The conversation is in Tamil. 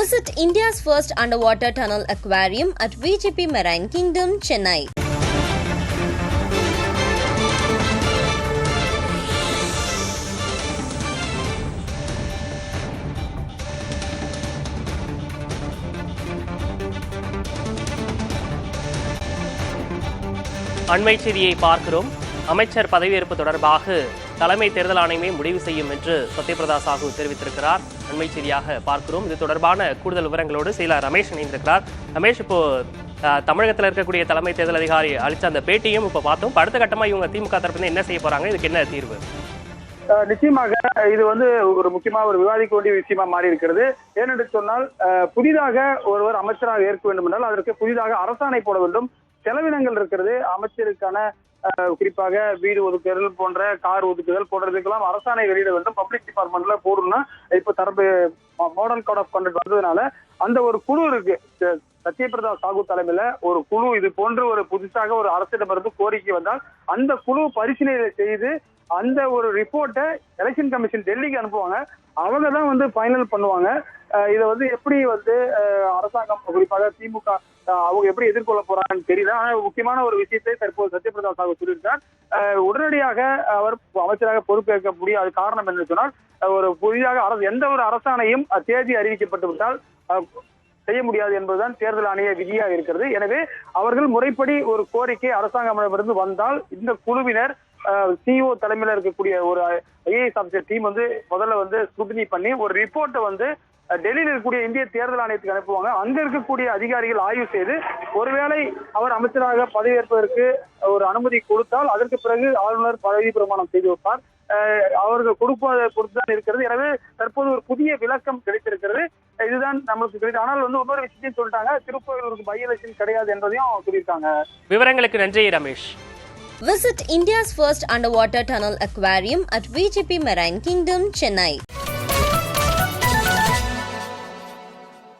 Visit India's first underwater tunnel aquarium at VGP Marine Kingdom, Chennai. அண்மை செய்தியை பார்க்கிறோம். அமைச்சர் பதவியேற்பு தொடர்பாக தலைமை தேர்தல் ஆணையமே முடிவு செய்யும் என்று சத்யபிரதா சாஹூ தெரிவித்திருக்கிறார். அண்மை செய்தியாக பார்க்கிறோம். இது தொடர்பான கூடுதல் விவரங்களோடு செயலர் ரமேஷ் இணைந்திருக்கிறார். ரமேஷ், இப்போ தமிழகத்தில் இருக்கக்கூடிய தலைமை தேர்தல் அதிகாரி அளித்த அந்த பேட்டியும் இப்போ பார்த்தோம். அடுத்த கட்டமா இவங்க திமுக தரப்பு என்ன செய்ய போறாங்க? இதுக்கு என்ன தீர்வு? நிச்சயமாக இது ஒரு முக்கியமாக ஒரு விவாதிக்க வேண்டிய விஷயமா மாறி இருக்கிறது. ஏனென்று சொன்னால், புதிதாக ஒருவர் அமைச்சராக ஏற்க வேண்டும் என்றால் அதற்கு புதிதாக அரசாணை போட வேண்டும். செலவினங்கள் இருக்கிறது. அமைச்சருக்கான குறிப்பாக வீடு ஒதுக்குதல் போன்ற கார் ஒதுக்குதல் போன்றதுக்கெல்லாம் அரசாணை வெளியிட வேண்டும். பப்ளிக் டிபார்ட்மெண்ட்ல போடணும்னா இப்ப தரப்பு மாடல் கோட் ஆஃப் கண்டக்ட் வந்ததுனால அந்த ஒரு குழு இருக்கு. சத்யபிரதா சாஹூ தலைமையில ஒரு குழு இது போன்று ஒரு புதுசாக ஒரு அரசிடமிருந்து கோரிக்கை வந்தால் அந்த குழு பரிசீலனை செய்து அந்த ஒரு ரிப்போர்ட்டை எலெக்ஷன் கமிஷன் டெல்லிக்கு அனுப்புவாங்க. அவங்க தான் ஃபைனல் பண்ணுவாங்க. இதை எப்படி அரசாங்கம் குறிப்பாக திமுக அவங்க எப்படி எதிர்கொள்ள போறாங்கன்னு தெரியல. ஆனா முக்கியமான ஒரு விஷயத்தை தற்போது சத்யபிரதா சாஹூ சொல்லியிருக்கார். உடனடியாக அவர் அமைச்சராக பொறுப்பேற்க முடியாது. காரணம் என்று சொன்னால், ஒரு புதிதாக எந்த ஒரு அரசாணையும் தேதி அறிவிக்கப்பட்டு விட்டால் செய்ய முடியாது என்பதுதான் தேர்தல் ஆணைய விதியாக இருக்கிறது. எனவே அவர்கள் முறைப்படி ஒரு கோரிக்கை அரசாங்கமிடமிருந்து வந்தால் இந்த குழுவினர் சிஓ தலைமையில இருக்கக்கூடிய ஒரு ஐஏஎஸ் ஆபிசர் டீம் முதல்ல ஸ்க்ரூட்டினி பண்ணி ஒரு ரிப்போர்ட்டை டெல்லியில் இருக்கக்கூடிய இந்திய தேர்தல் ஆணையத்துக்கு அனுப்புவாங்க. அங்க இருக்கக்கூடிய அதிகாரிகள் ஆய்வு செய்து ஒருவேளை அவர் அமைச்சராக பதவியேற்பதற்கு ஒரு அனுமதி கொடுத்தால் அதற்கு பிறகு ஆளுநர் பதவி பிரமாணம் செய்து வைப்பார். அவர்கள் கொடுப்பதை பொறுத்துதான் இருக்கிறது. எனவே தற்போது ஒரு புதிய விளக்கம் கிடைத்திருக்கிறது. இதுதான் நம்மளுக்கு கிடைக்கும். ஆனால் இன்னொரு விஷயத்தையும் சொல்லிட்டாங்க, திருப்பூருக்கு பை எலெக்ஷன் கிடையாது என்பதையும் சொல்லியிருக்காங்க. விவரங்களுக்கு நன்றி Ramesh. Visit India's first underwater tunnel aquarium at VGP Marine Kingdom, Chennai.